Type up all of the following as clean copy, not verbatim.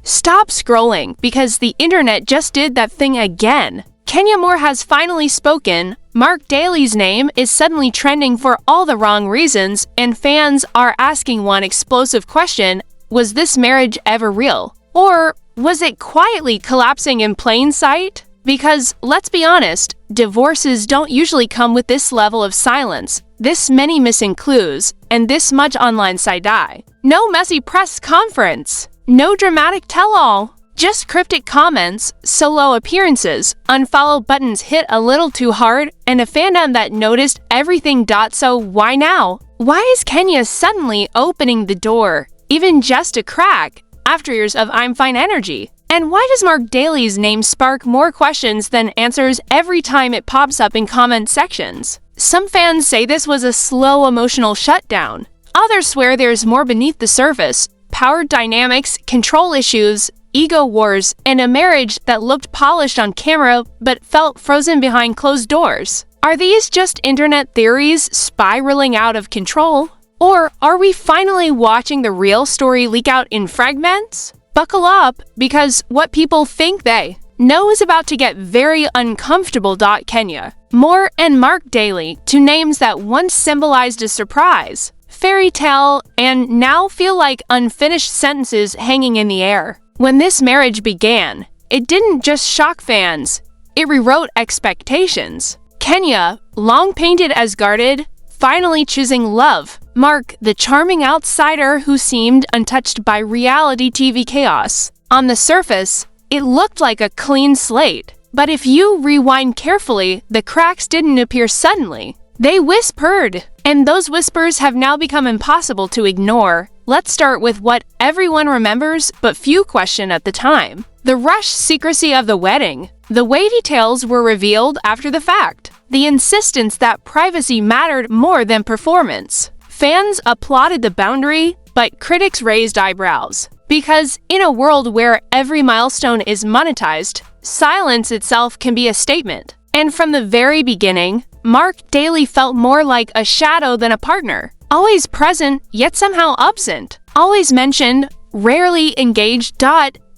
Stop scrolling, because the internet just did that thing again. Kenya Moore has finally spoken. Marc Daly's name is suddenly trending for all the wrong reasons, and fans are asking one explosive question: was this marriage ever real? Or was it quietly collapsing in plain sight? Because, let's be honest, divorces don't usually come with this level of silence, this many missing clues, and this much online side-eye. No messy press conference, no dramatic tell-all, just cryptic comments, solo appearances, unfollow buttons hit a little too hard, and a fandom that noticed everything. So why now? Why is Kenya suddenly opening the door, even just a crack, after years of I'm fine energy? And why does Marc Daly's name spark more questions than answers every time it pops up in comment sections? Some fans say this was a slow emotional shutdown. Others swear there's more beneath the surface: power dynamics, control issues, ego wars, and a marriage that looked polished on camera but felt frozen behind closed doors. Are these just internet theories spiraling out of control? Or are we finally watching the real story leak out in fragments? Buckle up, because what people think they know is about to get very uncomfortable. Kenya Moore and Marc Daly, two names that once symbolized a surprise, fairy tale, and now feel like unfinished sentences hanging in the air. When this marriage began, it didn't just shock fans, it rewrote expectations. Kenya, long painted as guarded, finally choosing love. Marc, the charming outsider who seemed untouched by reality TV chaos. On the surface, it looked like a clean slate. But if you rewind carefully, the cracks didn't appear suddenly. They whispered, and those whispers have now become impossible to ignore. Let's start with what everyone remembers but few question at the time: the rushed secrecy of the wedding, the way details were revealed after the fact, the insistence that privacy mattered more than performance. Fans applauded the boundary, but critics raised eyebrows. Because in a world where every milestone is monetized, silence itself can be a statement. And from the very beginning, Marc Daly felt more like a shadow than a partner. Always present, yet somehow absent. Always mentioned, rarely engaged.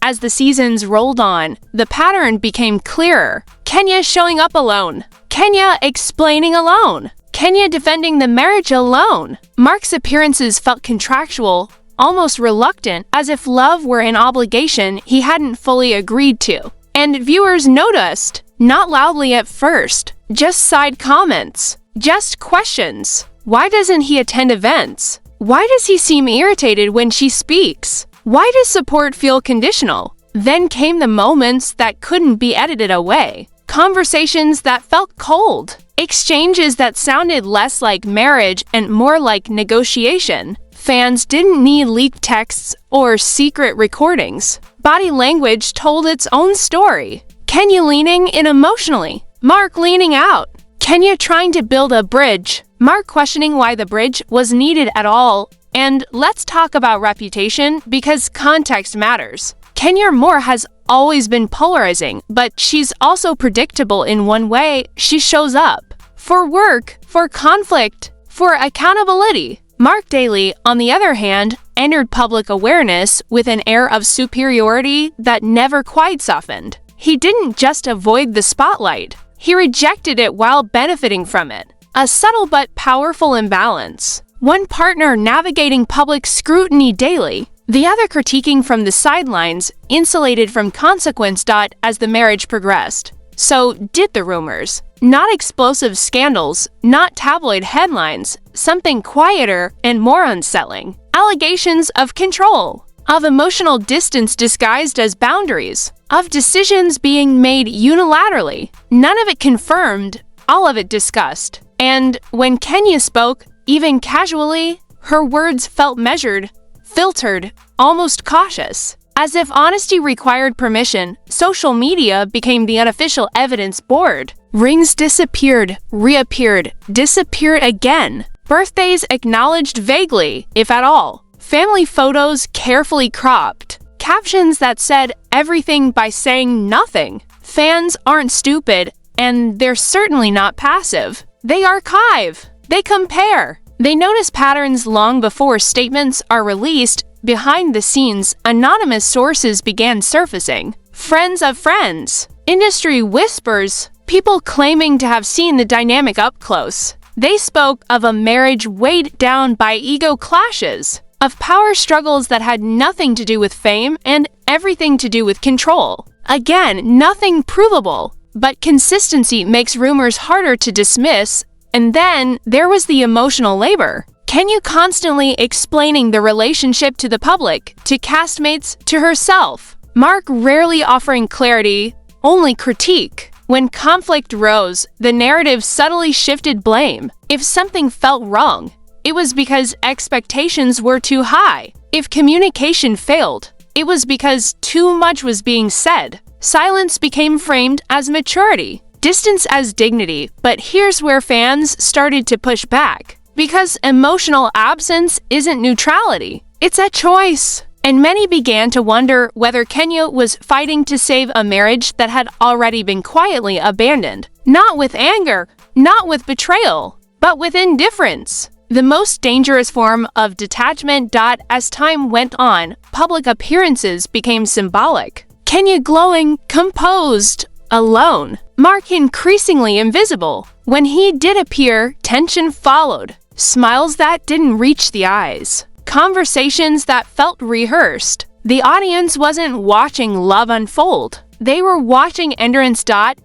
As the seasons rolled on, the pattern became clearer. Kenya showing up alone. Kenya explaining alone. Kenya defending the marriage alone. Marc's appearances felt contractual, almost reluctant, as if love were an obligation he hadn't fully agreed to. And viewers noticed, not loudly at first, just side comments, just questions. Why doesn't he attend events? Why does he seem irritated when she speaks? Why does support feel conditional? Then came the moments that couldn't be edited away. Conversations that felt cold. Exchanges that sounded less like marriage and more like negotiation. Fans didn't need leaked texts or secret recordings. Body language told its own story. Kenya leaning in emotionally. Marc leaning out. Kenya trying to build a bridge. Marc questioning why the bridge was needed at all. And let's talk about reputation, because context matters. Kenya Moore has always been polarizing, but she's also predictable in one way: she shows up. For work, for conflict, for accountability. Marc Daly, on the other hand, entered public awareness with an air of superiority that never quite softened. He didn't just avoid the spotlight, he rejected it while benefiting from it. A subtle but powerful imbalance. One partner navigating public scrutiny daily, the other critiquing from the sidelines, insulated from consequence. As the marriage progressed, so did the rumors. Not explosive scandals, not tabloid headlines, something quieter and more unsettling. Allegations of control, of emotional distance disguised as boundaries, of decisions being made unilaterally. None of it confirmed, all of it discussed. And when Kenya spoke, even casually, her words felt measured, filtered, almost cautious. As if honesty required permission, social media became the unofficial evidence board. Rings disappeared, reappeared, disappeared again. Birthdays acknowledged vaguely, if at all. Family photos carefully cropped. Captions that said everything by saying nothing. Fans aren't stupid, and they're certainly not passive. They archive. They compare. They notice patterns long before statements are released, behind the scenes, anonymous sources began surfacing. Friends of friends, industry whispers, people claiming to have seen the dynamic up close. They spoke of a marriage weighed down by ego clashes, of power struggles that had nothing to do with fame and everything to do with control. Again, nothing provable, but consistency makes rumors harder to dismiss. And then there was the emotional labor. Kenya constantly explaining the relationship to the public, to castmates, to herself. Marc rarely offering clarity, only critique. When conflict rose, the narrative subtly shifted blame. If something felt wrong, it was because expectations were too high. If communication failed, it was because too much was being said. Silence became framed as maturity, distance as dignity. But here's where fans started to push back. Because emotional absence isn't neutrality, it's a choice. And many began to wonder whether Kenya was fighting to save a marriage that had already been quietly abandoned. Not with anger, not with betrayal, but with indifference. The most dangerous form of detachment. As time went on, public appearances became symbolic. Kenya glowing, composed, alone. Marc increasingly invisible. When he did appear, tension followed. Smiles that didn't reach the eyes. Conversations that felt rehearsed. The audience wasn't watching love unfold. They were watching endurance.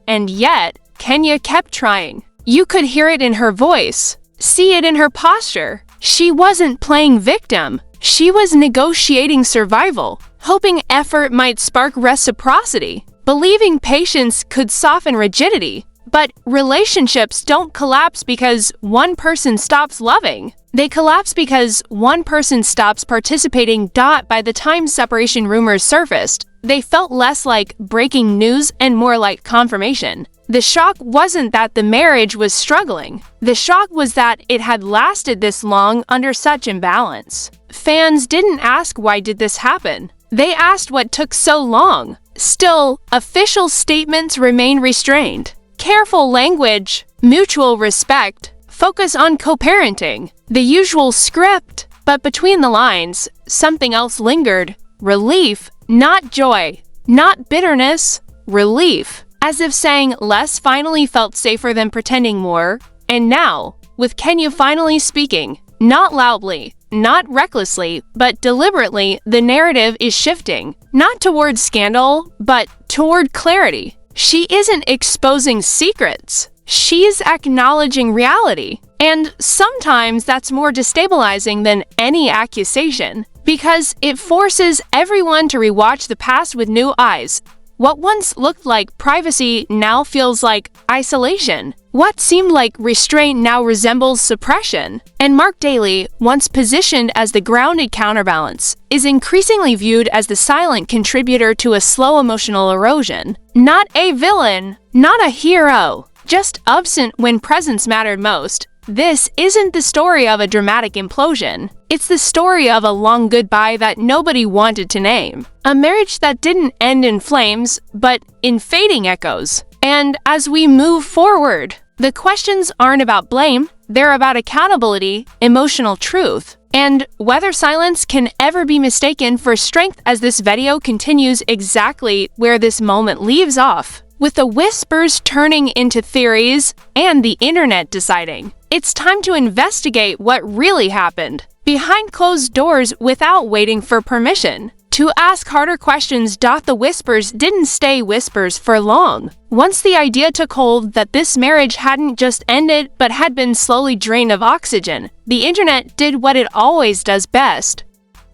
And yet, Kenya kept trying. You could hear it in her voice, see it in her posture. She wasn't playing victim. She was negotiating survival, hoping effort might spark reciprocity, believing patience could soften rigidity. But relationships don't collapse because one person stops loving. They collapse because one person stops participating. By the time separation rumors surfaced, they felt less like breaking news and more like confirmation. The shock wasn't that the marriage was struggling. The shock was that it had lasted this long under such imbalance. Fans didn't ask why did this happen. They asked what took so long. Still, official statements remain restrained. Careful language, mutual respect, focus on co-parenting, the usual script. But between the lines, something else lingered. Relief, not joy, not bitterness, relief. As if saying less finally felt safer than pretending more. And now, with Kenya finally speaking, not loudly, not recklessly, but deliberately, the narrative is shifting. Not toward scandal, but toward clarity. She isn't exposing secrets. She's acknowledging reality. And sometimes that's more destabilizing than any accusation, because it forces everyone to rewatch the past with new eyes. What once looked like privacy now feels like isolation. What seemed like restraint now resembles suppression. And Marc Daly, once positioned as the grounded counterbalance, is increasingly viewed as the silent contributor to a slow emotional erosion. Not a villain, not a hero, just absent when presence mattered most. This isn't the story of a dramatic implosion. It's the story of a long goodbye that nobody wanted to name. A marriage that didn't end in flames, but in fading echoes. And as we move forward, the questions aren't about blame, they're about accountability, emotional truth, and whether silence can ever be mistaken for strength. As this video continues exactly where this moment leaves off, with the whispers turning into theories and the internet deciding. It's time to investigate what really happened behind closed doors without waiting for permission. To ask harder questions. The whispers didn't stay whispers for long. Once the idea took hold that this marriage hadn't just ended but had been slowly drained of oxygen, the internet did what it always does best.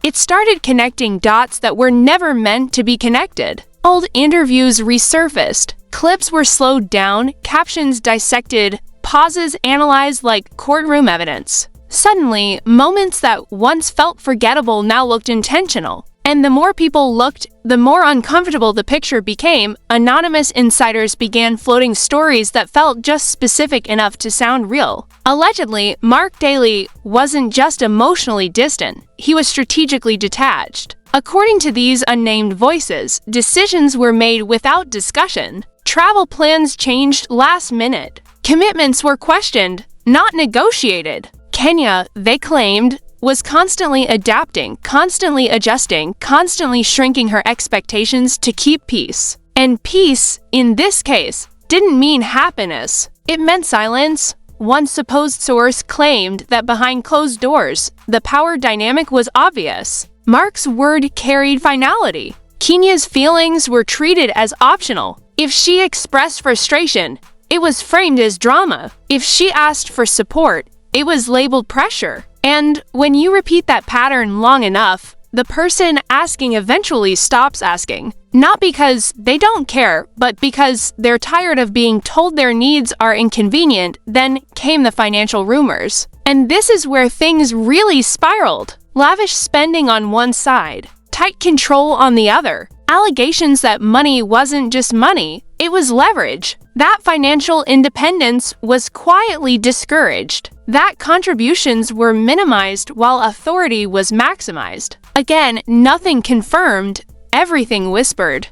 It started connecting dots that were never meant to be connected. Old interviews resurfaced, clips were slowed down, captions dissected, pauses analyzed like courtroom evidence. Suddenly, moments that once felt forgettable now looked intentional. And the more people looked, the more uncomfortable the picture became. Anonymous insiders began floating stories that felt just specific enough to sound real. Allegedly, Marc Daly wasn't just emotionally distant, he was strategically detached. According to these unnamed voices, decisions were made without discussion. Travel plans changed last minute. Commitments were questioned, not negotiated. Kenya, they claimed, was constantly adapting, constantly adjusting, constantly shrinking her expectations to keep peace. And peace, in this case, didn't mean happiness. It meant silence. One supposed source claimed that behind closed doors, the power dynamic was obvious. Marc's word carried finality. Kenya's feelings were treated as optional. If she expressed frustration, it was framed as drama. If she asked for support, it was labeled pressure. And when you repeat that pattern long enough, the person asking eventually stops asking. Not because they don't care, but because they're tired of being told their needs are inconvenient. Then came the financial rumors. And this is where things really spiraled. Lavish spending on one side, tight control on the other. Allegations that money wasn't just money, it was leverage. That financial independence was quietly discouraged. That contributions were minimized while authority was maximized. Again, nothing confirmed, everything whispered.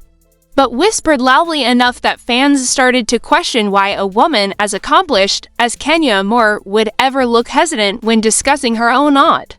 But whispered loudly enough that fans started to question why a woman as accomplished as Kenya Moore would ever look hesitant when discussing her own aunt.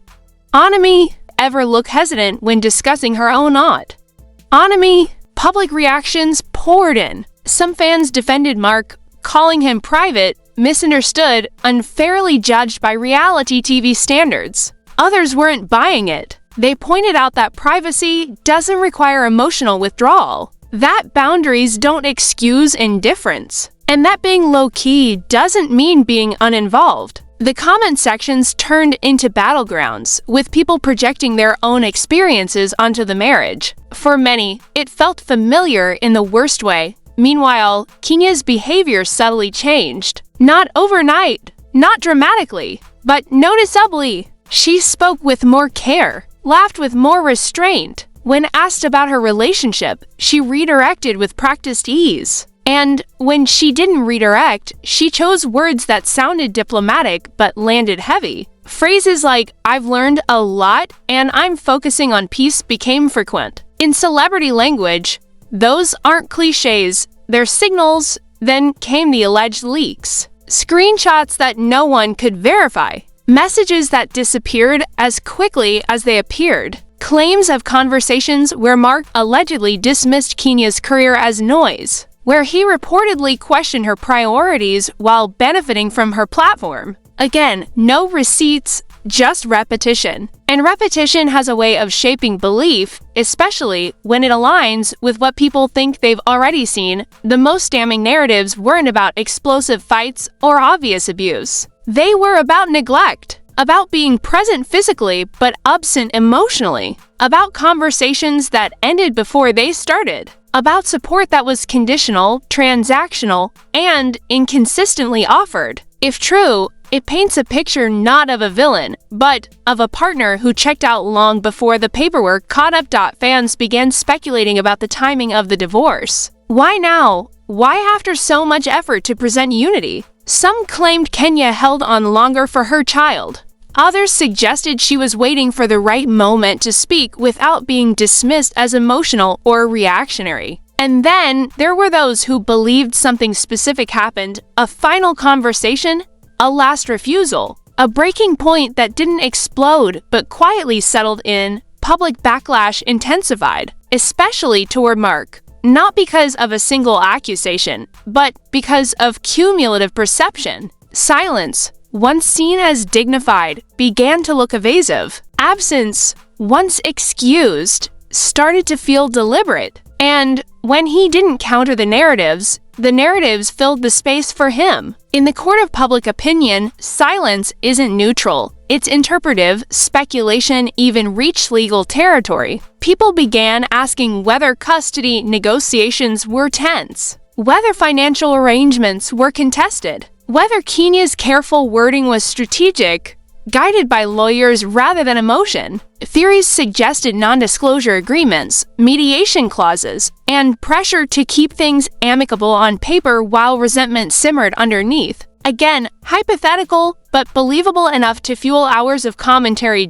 Public reactions poured in. Some fans defended Marc, calling him private, misunderstood, unfairly judged by reality TV standards. Others weren't buying it. They pointed out that privacy doesn't require emotional withdrawal, that boundaries don't excuse indifference, and that being low-key doesn't mean being uninvolved. The comment sections turned into battlegrounds, with people projecting their own experiences onto the marriage. For many, it felt familiar in the worst way. Meanwhile, Kenya's behavior subtly changed. Not overnight, not dramatically, but noticeably. She spoke with more care, laughed with more restraint. When asked about her relationship, she redirected with practiced ease. And when she didn't redirect, she chose words that sounded diplomatic but landed heavy. Phrases like, "I've learned a lot and I'm focusing on peace" became frequent. In celebrity language, those aren't cliches, they're signals. Then came the alleged leaks. Screenshots that no one could verify. Messages that disappeared as quickly as they appeared. Claims of conversations where Marc allegedly dismissed Kenya's career as noise, where he reportedly questioned her priorities while benefiting from her platform. Again, no receipts, just repetition. And repetition has a way of shaping belief, especially when it aligns with what people think they've already seen. The most damning narratives weren't about explosive fights or obvious abuse. They were about neglect, about being present physically but absent emotionally, about conversations that ended before they started, about support that was conditional, transactional, and inconsistently offered. If true, it paints a picture not of a villain, but of a partner who checked out long before the paperwork caught up. Fans began speculating about the timing of the divorce. Why now? Why after so much effort to present unity? Some claimed Kenya held on longer for her child. Others suggested she was waiting for the right moment to speak without being dismissed as emotional or reactionary. And then there were those who believed something specific happened, a final conversation, a last refusal, a breaking point that didn't explode but quietly settled in. Public backlash intensified, especially toward Marc, not because of a single accusation, but because of cumulative perception. Silence, once seen as dignified, began to look evasive. Absence, once excused, started to feel deliberate. And when he didn't counter the narratives filled the space for him. In the court of public opinion, silence isn't neutral. It's interpretive. Speculation even reached legal territory. People began asking whether custody negotiations were tense, whether financial arrangements were contested, whether Kenya's careful wording was strategic, guided by lawyers rather than emotion. Theories suggested non-disclosure agreements, mediation clauses, and pressure to keep things amicable on paper while resentment simmered underneath. Again, hypothetical, but believable enough to fuel hours of commentary.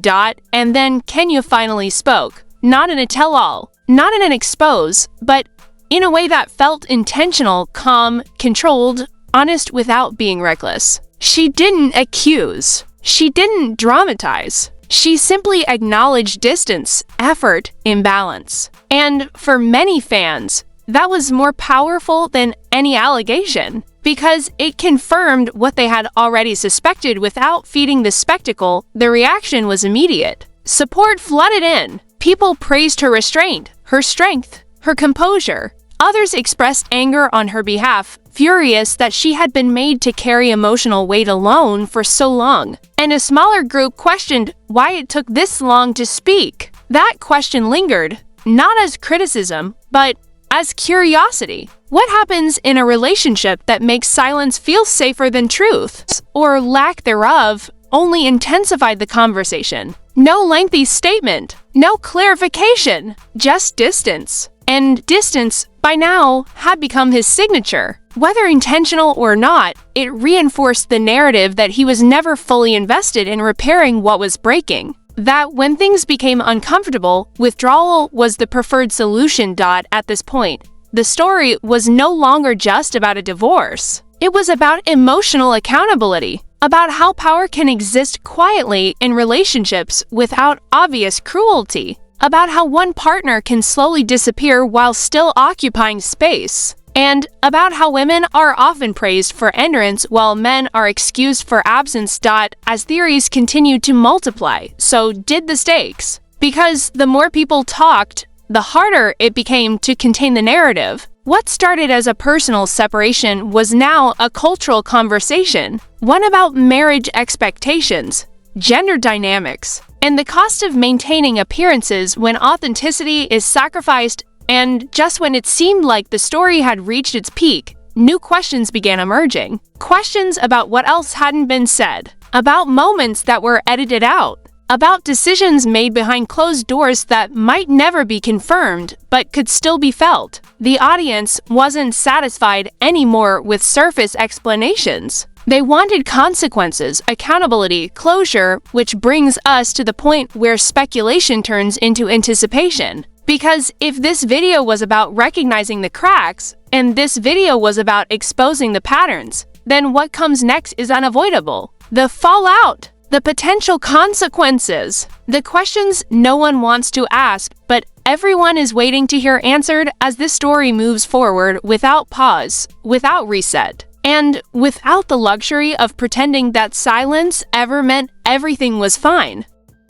And then Kenya finally spoke. Not in a tell-all, not in an expose, but in a way that felt intentional, calm, controlled, honest without being reckless. She didn't accuse. She didn't dramatize. She simply acknowledged distance, effort, imbalance. And for many fans, that was more powerful than any allegation, because it confirmed what they had already suspected without feeding the spectacle. The reaction was immediate. Support flooded in. People praised her restraint, her strength, her composure. Others expressed anger on her behalf, furious that she had been made to carry emotional weight alone for so long. And a smaller group questioned why it took this long to speak. That question lingered, not as criticism, but as curiosity. What happens in a relationship that makes silence feel safer than truth, or lack thereof, only intensified the conversation? No lengthy statement, no clarification, just distance. And distance, by now, had become his signature. Whether intentional or not, it reinforced the narrative that he was never fully invested in repairing what was breaking. That when things became uncomfortable, withdrawal was the preferred solution. At this point, the story was no longer just about a divorce. It was about emotional accountability, about how power can exist quietly in relationships without obvious cruelty, about how one partner can slowly disappear while still occupying space, and about how women are often praised for endurance while men are excused for absence. As theories continued to multiply, so did the stakes. Because the more people talked, the harder it became to contain the narrative. What started as a personal separation was now a cultural conversation, one about marriage expectations, gender dynamics, and the cost of maintaining appearances when authenticity is sacrificed. And just when it seemed like the story had reached its peak, new questions began emerging. Questions about what else hadn't been said, about moments that were edited out, about decisions made behind closed doors that might never be confirmed but could still be felt. The audience wasn't satisfied anymore with surface explanations. They wanted consequences, accountability, closure, which brings us to the point where speculation turns into anticipation. Because if this video was about recognizing the cracks, and this video was about exposing the patterns, then what comes next is unavoidable. The fallout, the potential consequences, the questions no one wants to ask, but everyone is waiting to hear answered as this story moves forward without pause, without reset, and without the luxury of pretending that silence ever meant everything was fine.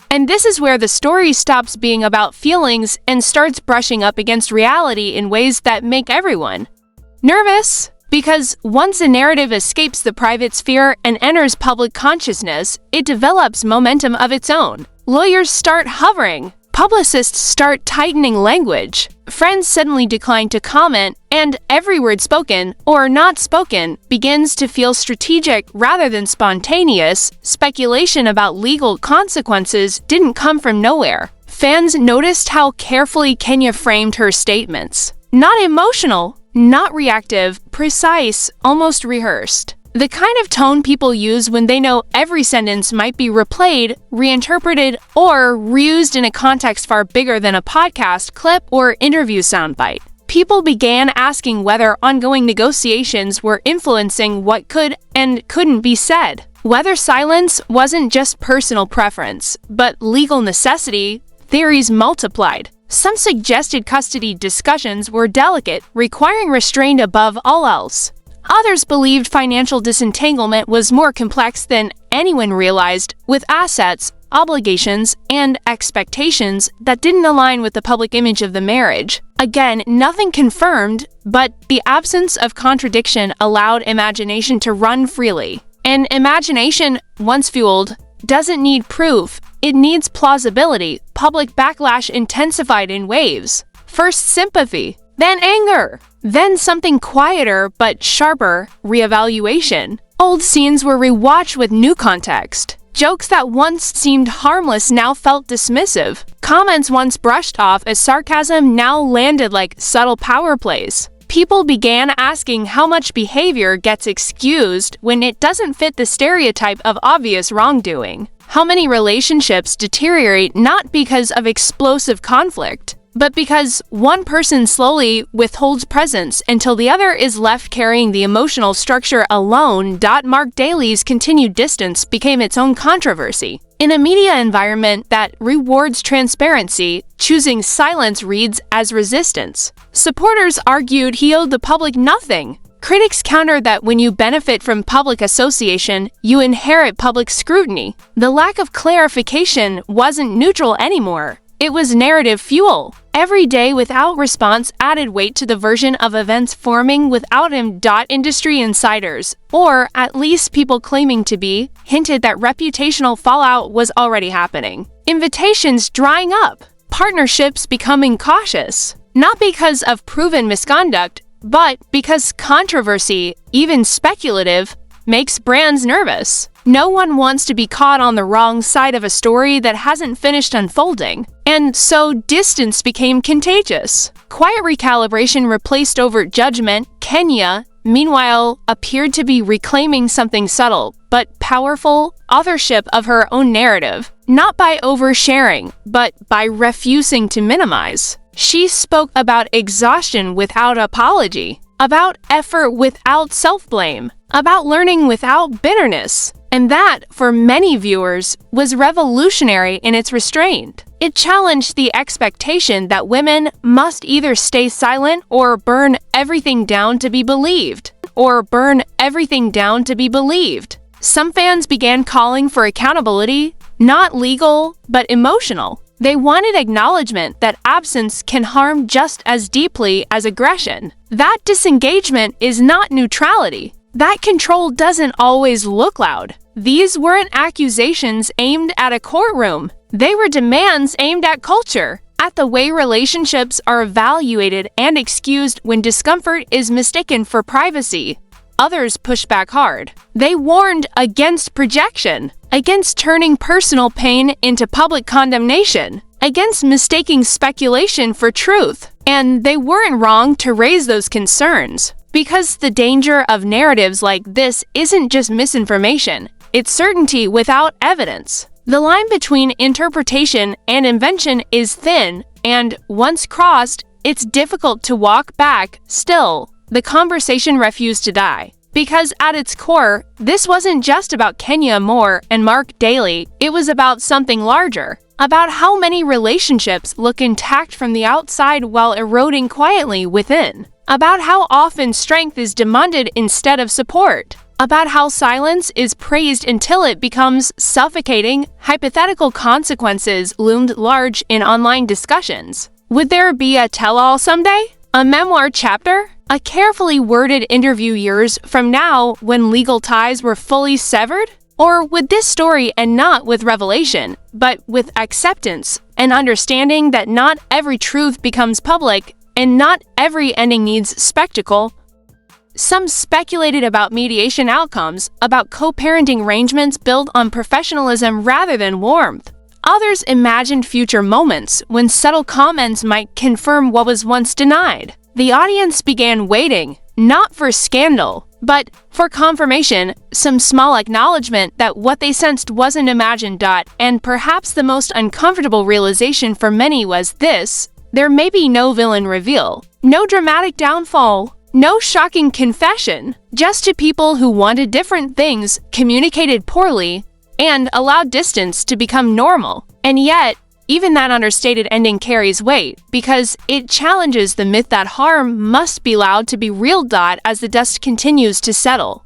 And this is where the story stops being about feelings and starts brushing up against reality in ways that make everyone nervous. Because once a narrative escapes the private sphere and enters public consciousness, it develops momentum of its own. Lawyers start hovering. Publicists start tightening language. Friends suddenly decline to comment, and every word spoken, or not spoken, begins to feel strategic rather than spontaneous. Speculation about legal consequences didn't come from nowhere. Fans noticed how carefully Kenya framed her statements. Not emotional, not reactive, precise, almost rehearsed. The kind of tone people use when they know every sentence might be replayed, reinterpreted, or reused in a context far bigger than a podcast clip or interview soundbite. People began asking whether ongoing negotiations were influencing what could and couldn't be said. Whether silence wasn't just personal preference, but legal necessity. Theories multiplied. Some suggested custody discussions were delicate, requiring restraint above all else. Others believed financial disentanglement was more complex than anyone realized, with assets, obligations, and expectations that didn't align with the public image of the marriage. Again, nothing confirmed, but the absence of contradiction allowed imagination to run freely. And imagination, once fueled, doesn't need proof. It needs plausibility. Public backlash intensified in waves. First sympathy, then anger, then something quieter but sharper, reevaluation. Old scenes were rewatched with new context. Jokes that once seemed harmless now felt dismissive. Comments once brushed off as sarcasm now landed like subtle power plays. People began asking how much behavior gets excused when it doesn't fit the stereotype of obvious wrongdoing. How many relationships deteriorate not because of explosive conflict, but because one person slowly withholds presence until the other is left carrying the emotional structure alone. Marc Daly's continued distance became its own controversy. In a media environment that rewards transparency, choosing silence reads as resistance. Supporters argued he owed the public nothing. Critics countered that when you benefit from public association, you inherit public scrutiny. The lack of clarification wasn't neutral anymore. It was narrative fuel. Every day without response added weight to the version of events forming without him. Industry insiders, or at least people claiming to be, hinted that reputational fallout was already happening. Invitations drying up, partnerships becoming cautious. Not because of proven misconduct, but because controversy, even speculative, makes brands nervous. No one wants to be caught on the wrong side of a story that hasn't finished unfolding. And so distance became contagious. Quiet recalibration replaced overt judgment. Kenya, meanwhile, appeared to be reclaiming something subtle but powerful: authorship of her own narrative. Not by oversharing, but by refusing to minimize. She spoke about exhaustion without apology, about effort without self-blame, about learning without bitterness. And that, for many viewers, was revolutionary in its restraint. It challenged the expectation that women must either stay silent or burn everything down to be believed. Some fans began calling for accountability, not legal, but emotional. They wanted acknowledgement that absence can harm just as deeply as aggression. That disengagement is not neutrality. That control doesn't always look loud. These weren't accusations aimed at a courtroom. They were demands aimed at culture, at the way relationships are evaluated and excused when discomfort is mistaken for privacy. Others pushed back hard. They warned against projection, against turning personal pain into public condemnation, against mistaking speculation for truth. And they weren't wrong to raise those concerns. Because the danger of narratives like this isn't just misinformation, it's certainty without evidence. The line between interpretation and invention is thin, and once crossed, it's difficult to walk back. Still, the conversation refused to die. Because at its core, this wasn't just about Kenya Moore and Marc Daly, it was about something larger. About how many relationships look intact from the outside while eroding quietly within. About how often strength is demanded instead of support. About how silence is praised until it becomes suffocating. Hypothetical consequences loomed large in online discussions. Would there be a tell-all someday? A memoir chapter? A carefully worded interview years from now when legal ties were fully severed? Or would this story end not with revelation, but with acceptance and understanding that not every truth becomes public and not every ending needs spectacle? Some speculated about mediation outcomes, about co-parenting arrangements built on professionalism rather than warmth. Others imagined future moments when subtle comments might confirm what was once denied. The audience began waiting, not for scandal, but for confirmation, some small acknowledgement that what they sensed wasn't imagined. And perhaps the most uncomfortable realization for many was this: there may be no villain reveal, no dramatic downfall, no shocking confession, just two people who wanted different things, communicated poorly, and allowed distance to become normal. And yet, even that understated ending carries weight, because it challenges the myth that harm must be allowed to be real. As the dust continues to settle,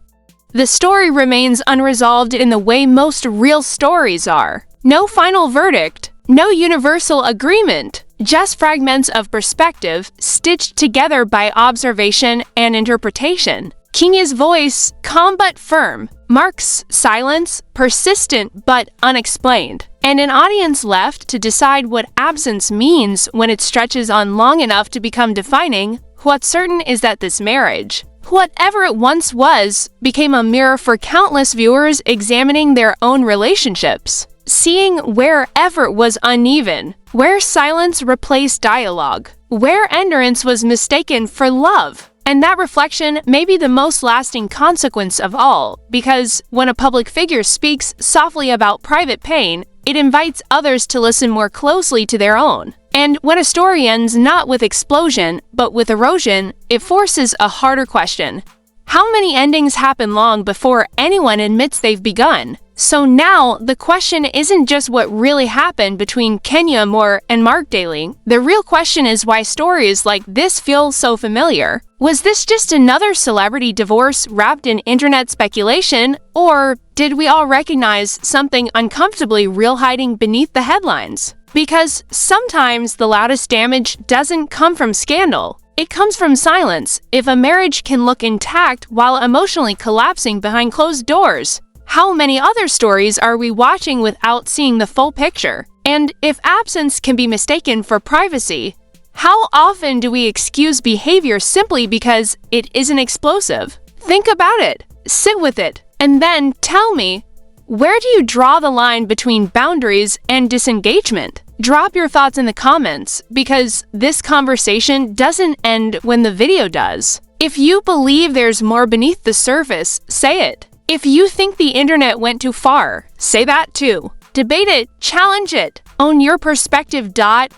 the story remains unresolved in the way most real stories are. No final verdict, no universal agreement, just fragments of perspective stitched together by observation and interpretation. Kenya's voice, calm but firm. Marc's silence, persistent but unexplained. And an audience left to decide what absence means when it stretches on long enough to become defining. What's certain is that this marriage, whatever it once was, became a mirror for countless viewers examining their own relationships, seeing where effort was uneven, where silence replaced dialogue, where endurance was mistaken for love. And that reflection may be the most lasting consequence of all, because when a public figure speaks softly about private pain, it invites others to listen more closely to their own. And when a story ends not with explosion, but with erosion, it forces a harder question. How many endings happen long before anyone admits they've begun? So now, the question isn't just what really happened between Kenya Moore and Marc Daly. The real question is why stories like this feel so familiar. Was this just another celebrity divorce wrapped in internet speculation, or did we all recognize something uncomfortably real hiding beneath the headlines? Because sometimes the loudest damage doesn't come from scandal. It comes from silence. If a marriage can look intact while emotionally collapsing behind closed doors, how many other stories are we watching without seeing the full picture? And if absence can be mistaken for privacy, how often do we excuse behavior simply because it isn't explosive? Think about it, sit with it, and then tell me, where do you draw the line between boundaries and disengagement? Drop your thoughts in the comments, because this conversation doesn't end when the video does. If you believe there's more beneath the surface, say it. If you think the internet went too far, say that too. Debate it, challenge it, own your perspective.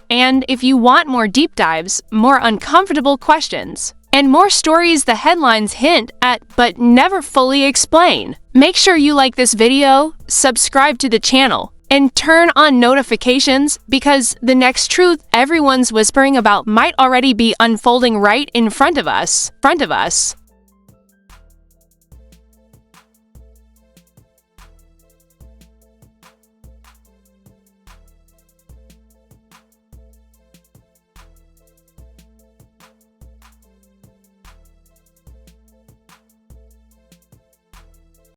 And if you want more deep dives, more uncomfortable questions, and more stories the headlines hint at but never fully explain, make sure you like this video, subscribe to the channel, and turn on notifications, because the next truth everyone's whispering about might already be unfolding right in front of us.